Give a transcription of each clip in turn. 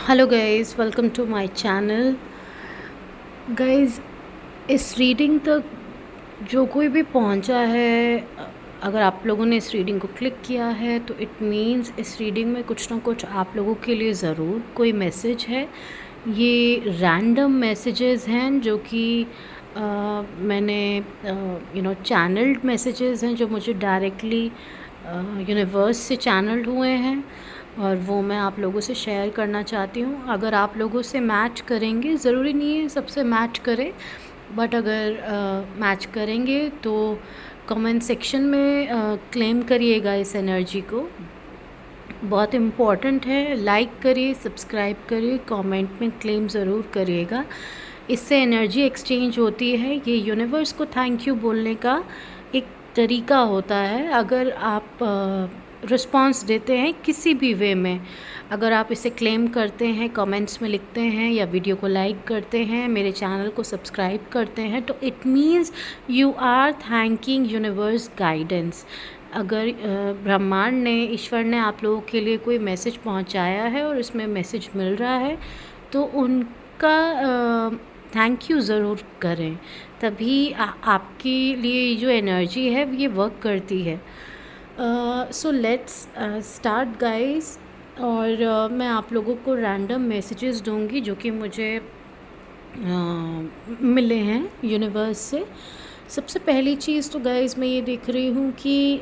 Hello guys, welcome to my channel. Guys, इस reading तक जो कोई भी पहुंचा है, अगर आप लोगों ने इस रीडिंग को क्लिक किया है तो इट मीन्स इस रीडिंग में कुछ ना कुछ आप लोगों के लिए ज़रूर कोई मैसेज है। ये रैंडम मैसेजेस हैं जो कि मैंने चैनल्ड मैसेजेस हैं जो मुझे डायरेक्टली यूनिवर्स से चैनल्ड हुए हैं और वो मैं आप लोगों से शेयर करना चाहती हूँ। अगर आप लोगों से मैच करेंगे, ज़रूरी नहीं है सबसे मैच करें, बट अगर मैच करेंगे तो कमेंट सेक्शन में क्लेम करिएगा इस एनर्जी को। बहुत इम्पॉर्टेंट है, लाइक करिए, सब्सक्राइब करिए, कमेंट में क्लेम ज़रूर करिएगा। इससे एनर्जी एक्सचेंज होती है। ये यूनिवर्स को थैंक यू बोलने का एक तरीका होता है। अगर आप रिस्पांस देते हैं किसी भी वे में, अगर आप इसे क्लेम करते हैं, कमेंट्स में लिखते हैं या वीडियो को लाइक करते हैं, मेरे चैनल को सब्सक्राइब करते हैं, तो it means you are thanking universe guidance. अगर ब्रह्मांड ने, ईश्वर ने आप लोगों के लिए कोई मैसेज पहुंचाया है और उसमें मैसेज मिल रहा है तो उनका थैंक यू ज़रूर करें, तभी आपके लिए जो एनर्जी है ये वर्क करती है। So let's start guys. और मैं आप लोगों को रैंडम मैसेजेस दूंगी जो कि मुझे मिले हैं यूनिवर्स से। सबसे पहली चीज़ तो गाइस मैं ये देख रही हूँ कि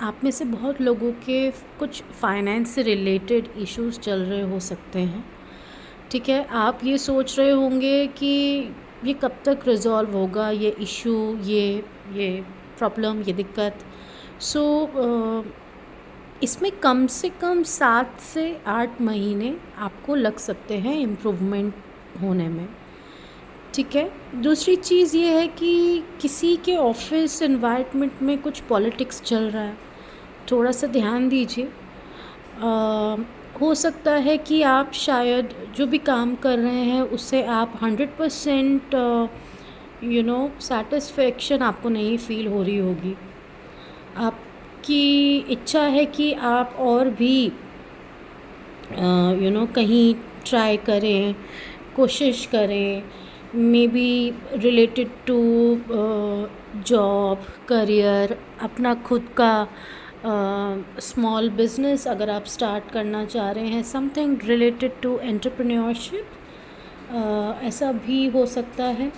आप में से बहुत लोगों के कुछ फाइनेंस से रिलेटेड इश्यूज चल रहे हो सकते हैं। ठीक है, आप ये सोच रहे होंगे कि ये कब तक रिज़ॉल्व होगा, ये इशू, ये प्रॉब्लम, ये दिक्कत। सो इसमें कम से कम 7 से 8 महीने आपको लग सकते हैं इम्प्रूवमेंट होने में। ठीक है, दूसरी चीज़ ये है कि किसी के ऑफिस एनवायरनमेंट में कुछ पॉलिटिक्स चल रहा है, थोड़ा सा ध्यान दीजिए। हो सकता है कि आप शायद जो भी काम कर रहे हैं उससे आप 100% सेटिस्फेक्शन आपको नहीं फील हो रही होगी। आपकी इच्छा है कि आप और भी कहीं ट्राई करें, कोशिश करें, may be related to job, career, अपना खुद का स्मॉल बिजनेस अगर आप स्टार्ट करना चाह रहे हैं, समथिंग रिलेटेड टू एंटरप्रेन्योरशिप, ऐसा भी हो सकता है।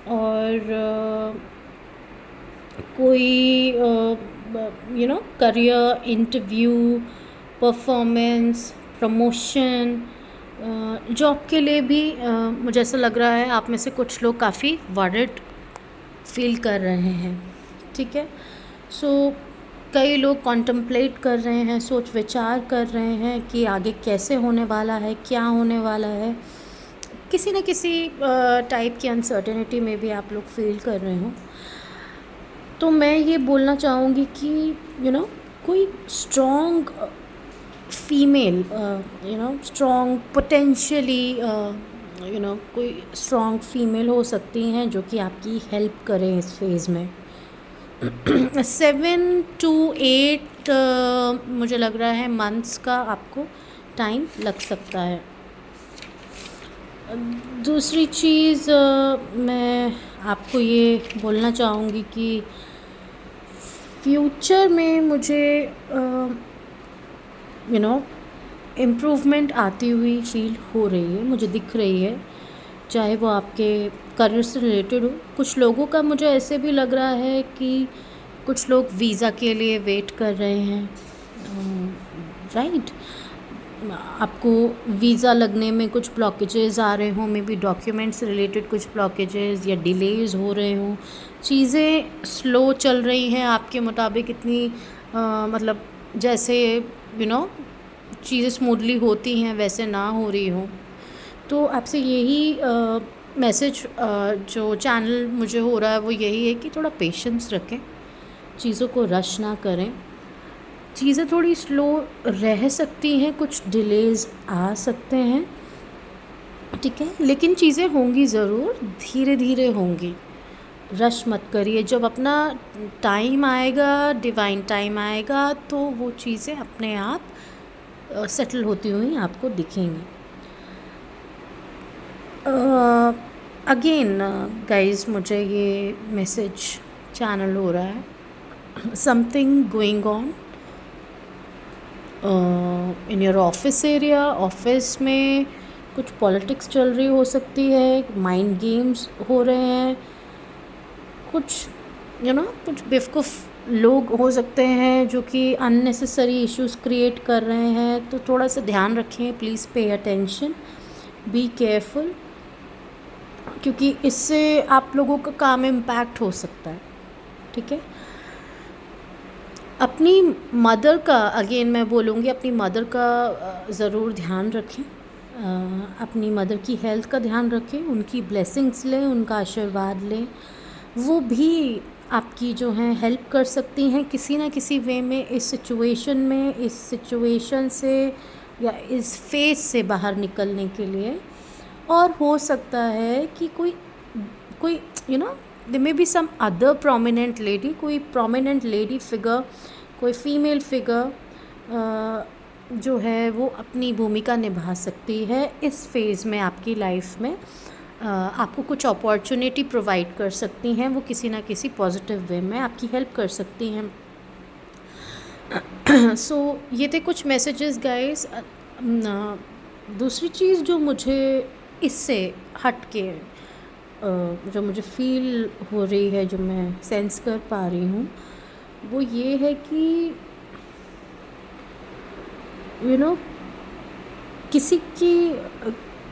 और कोई career interview, performance, promotion, job के लिए भी मुझे ऐसा लग रहा है आप में से कुछ लोग काफ़ी वरीड फील कर रहे हैं। ठीक है, सो कई लोग कॉन्टम्पलेट कर रहे हैं, सोच विचार कर रहे हैं कि आगे कैसे होने वाला है, क्या होने वाला है। किसी न किसी टाइप की अनसर्टेनिटी में भी आप लोग फील कर रहे हो। तो मैं ये बोलना चाहूँगी कि कोई स्ट्रॉन्ग फीमेल, स्ट्रॉन्ग पोटेंशियली कोई स्ट्रॉन्ग फीमेल हो सकती हैं जो कि आपकी हेल्प करें इस फेज़ में। 7 to 8 मुझे लग रहा है मंथ्स का आपको टाइम लग सकता है। दूसरी चीज़ मैं आपको ये बोलना चाहूँगी कि फ्यूचर में मुझे इम्प्रूवमेंट आती हुई फील हो रही है, मुझे दिख रही है, चाहे वो आपके करियर से रिलेटेड हो। कुछ लोगों का मुझे ऐसे भी लग रहा है कि कुछ लोग वीज़ा के लिए वेट कर रहे हैं, राइट। आपको वीज़ा लगने में कुछ ब्लॉकेजेस आ रहे हों, मे बी डॉक्यूमेंट से रिलेटेड कुछ ब्लॉकेजेस या डिलेज़ हो रहे हों, चीज़ें स्लो चल रही हैं आपके मुताबिक, इतनी मतलब जैसे चीज़ें स्मूथली होती हैं वैसे ना हो रही हो। तो आपसे यही मैसेज जो चैनल मुझे हो रहा है वो यही है कि थोड़ा पेशेंस रखें, चीज़ों को रश ना करें। चीज़ें थोड़ी स्लो रह सकती हैं, कुछ डिलेज़ आ सकते हैं, ठीक है, लेकिन चीज़ें होंगी ज़रूर, धीरे धीरे होंगी। रश मत करिए, जब अपना टाइम आएगा, डिवाइन टाइम आएगा, तो वो चीज़ें अपने आप सेटल होती हुई आपको दिखेंगी। अगेन गाइस, मुझे ये मैसेज चैनल हो रहा है, something going on in your office area. Office में कुछ पॉलिटिक्स चल रही हो सकती है, माइंड गेम्स हो रहे हैं, कुछ कुछ बेवकूफ़ लोग हो सकते हैं जो कि अननेसेसरी इश्यूज क्रिएट कर रहे हैं। तो थोड़ा सा ध्यान रखें, please pay attention, be careful, क्योंकि इससे आप लोगों का काम इम्पैक्ट हो सकता है। ठीक है, अपनी मदर का, अगेन मैं बोलूँगी, अपनी मदर का ज़रूर ध्यान रखें, अपनी मदर की हेल्थ का ध्यान रखें, उनकी ब्लेसिंग्स लें, उनका आशीर्वाद लें। वो भी आपकी जो हैं हेल्प कर सकती हैं किसी ना किसी वे में, इस सिचुएशन से या इस फेज से बाहर निकलने के लिए। और हो सकता है कि कोई कोई there may be some other prominent lady, कोई prominent lady figure, कोई फीमेल फिगर जो है वो अपनी भूमिका निभा सकती है इस फेज़ में आपकी लाइफ में। आपको कुछ अपॉर्चुनिटी प्रोवाइड कर सकती हैं, वो किसी ना किसी पॉजिटिव वे में आपकी हेल्प कर सकती हैं। सो ये थे कुछ मैसेजेस गाइस। दूसरी चीज़ जो मुझे इससे हट के जो मुझे फील हो रही है, जो मैं सेंस कर पा रही हूँ, वो ये है कि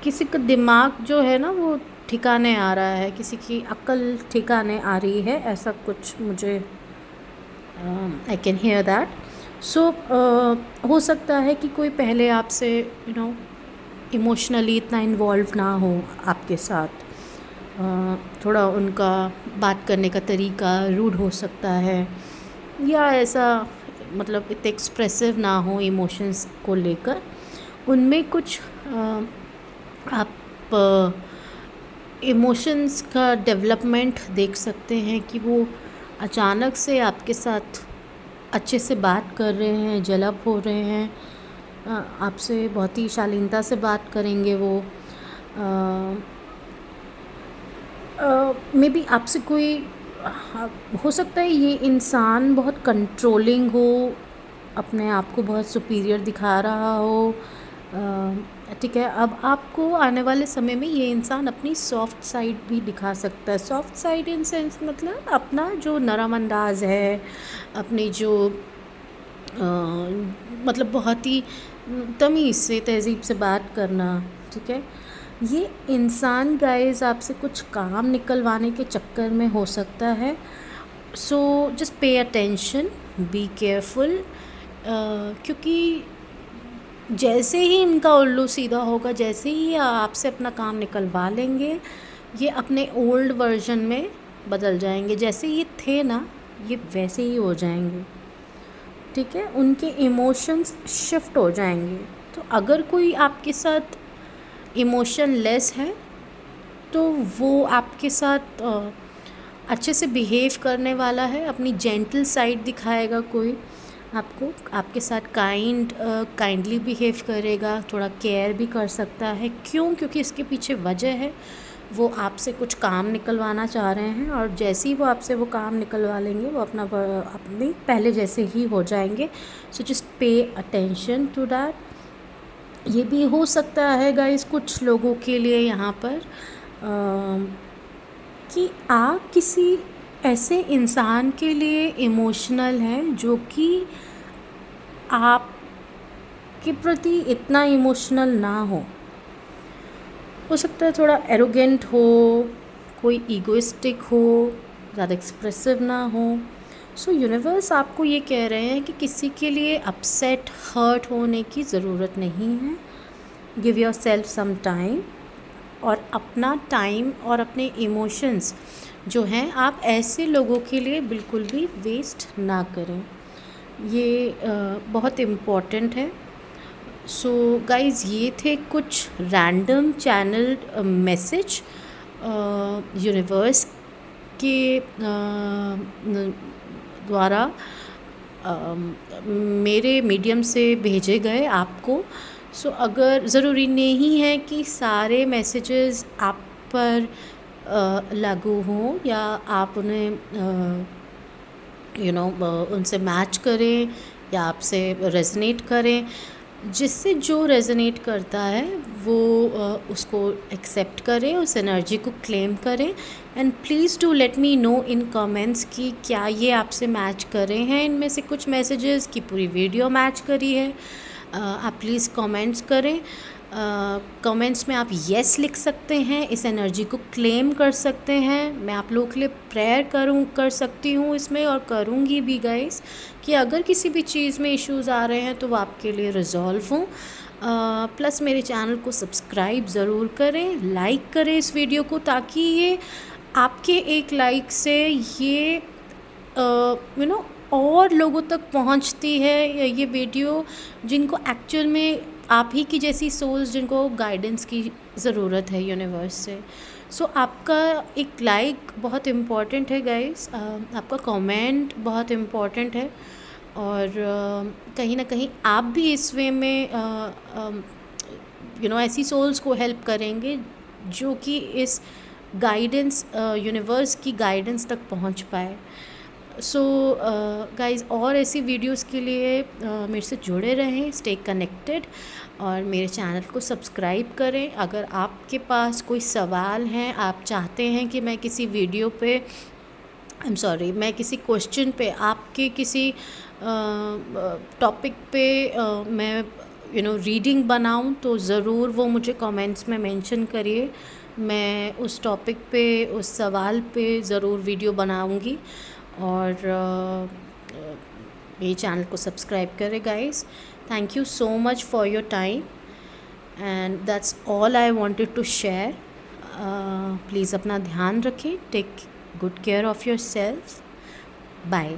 किसी का दिमाग जो है ना वो ठिकाने आ रहा है, किसी की अक्ल ठिकाने आ रही है, ऐसा कुछ मुझे आई कैन हियर दैट। सो हो सकता है कि कोई पहले आपसे इमोशनली इतना इन्वॉल्व ना हो आपके साथ, थोड़ा उनका बात करने का तरीका रूड हो सकता है, या ऐसा मतलब इतने एक्सप्रेसिव ना हो इमोशंस को लेकर। उनमें कुछ आप इमोशंस का डेवलपमेंट देख सकते हैं कि वो अचानक से आपके साथ अच्छे से बात कर रहे हैं, जलब हो रहे हैं, आपसे बहुत ही शालीनता से बात करेंगे वो। मे बी आपसे कोई हो सकता है ये इंसान बहुत कंट्रोलिंग हो, अपने आप को बहुत सुपीरियर दिखा रहा हो। ठीक है, अब आपको आने वाले समय में ये इंसान अपनी सॉफ्ट साइड भी दिखा सकता है। सॉफ्ट साइड इन सेंस मतलब अपना जो नरम अंदाज है, अपनी जो मतलब बहुत ही तमीज़ से, तहज़ीब से बात करना। ठीक है, ये इंसान गाइस आपसे कुछ काम निकलवाने के चक्कर में हो सकता है। सो just pay attention, be careful, क्योंकि जैसे ही इनका उल्लू सीधा होगा, जैसे ही आपसे अपना काम निकलवा लेंगे, ये अपने ओल्ड वर्जन में बदल जाएंगे। जैसे ये थे ना, ये वैसे ही हो जाएंगे। ठीक है, उनके इमोशंस शिफ्ट हो जाएंगे। तो अगर कोई आपके साथ इमोशन लेस है तो वो आपके साथ अच्छे से बिहेव करने वाला है, अपनी जेंटल साइड दिखाएगा, कोई आपको आपके साथ काइंडली बिहेव करेगा, थोड़ा केयर भी कर सकता है। क्यों? क्योंकि इसके पीछे वजह है, वो आपसे कुछ काम निकलवाना चाह रहे हैं, और जैसे ही वो आपसे वो काम निकलवा लेंगे, वो अपनी पहले जैसे ही हो जाएंगे। So just pay attention to that. ये भी हो सकता है गाइस कुछ लोगों के लिए यहाँ पर कि आप किसी ऐसे इंसान के लिए इमोशनल हैं जो कि आपके प्रति इतना इमोशनल ना हो सकता है थोड़ा एरोगेंट हो, कोई ईगोइस्टिक हो, ज़्यादा एक्सप्रेसिव ना हो। सो यूनिवर्स आपको ये कह रहे हैं कि किसी के लिए अपसेट, हर्ट होने की ज़रूरत नहीं है। Give yourself some time, और अपना टाइम और अपने इमोशंस जो हैं आप ऐसे लोगों के लिए बिल्कुल भी वेस्ट ना करें। ये बहुत इम्पॉर्टेंट है। सो गाइज़, ये थे कुछ रैंडम चैनल मैसेज यूनिवर्स के द्वारा मेरे मीडियम से भेजे गए आपको। सो अगर ज़रूरी नहीं है कि सारे मैसेजेस आप पर लागू हों या आप उन्हें उनसे मैच करें या आपसे रेजोनेट करें। जिससे जो रेजोनेट करता है वो उसको एक्सेप्ट करें, उस एनर्जी को क्लेम करें। And please do let me know in comments कि क्या ये आपसे मैच कर रहे हैं, इनमें से कुछ मैसेजेस की पूरी वीडियो मैच करी है। आप प्लीज़ कमेंट्स करें। कमेंट्स में आप येस लिख सकते हैं, इस एनर्जी को क्लेम कर सकते हैं। मैं आप लोगों के लिए प्रेयर कर सकती हूँ इसमें, और करूँगी भी गाइस, कि अगर किसी भी चीज़ में इश्यूज़ आ रहे हैं तो वो आपके लिए रिजॉल्व हों। प्लस मेरे चैनल को सब्सक्राइब ज़रूर करें, लाइक करें इस वीडियो को, ताकि ये आपके एक लाइक से ये और लोगों तक पहुंचती है ये वीडियो, जिनको एक्चुअल में आप ही की जैसी सोल्स, जिनको गाइडेंस की ज़रूरत है यूनिवर्स से। सो आपका एक लाइक बहुत इम्पॉर्टेंट है गाइस, आपका कमेंट बहुत इम्पॉर्टेंट है। और कहीं ना कहीं आप भी इस वे में ऐसी सोल्स को हेल्प करेंगे जो कि इस गाइडेंस, यूनिवर्स की गाइडेंस तक पहुंच पाए। सो गाइज़, और ऐसी वीडियोस के लिए मेरे से जुड़े रहें, स्टे कनेक्टेड, और मेरे चैनल को सब्सक्राइब करें। अगर आपके पास कोई सवाल हैं, आप चाहते हैं कि मैं किसी वीडियो पे मैं किसी क्वेश्चन पे, आपके किसी टॉपिक पे मैं रीडिंग बनाऊं, तो ज़रूर वो मुझे कमेंट्स में मेंशन करिए। मैं उस टॉपिक पे, उस सवाल पे ज़रूर वीडियो बनाऊंगी। और मेरे चैनल को सब्सक्राइब करें guys. Thank you so much for your time, and that's all I wanted to share. Please अपना ध्यान रखें, take good care of yourself. Bye.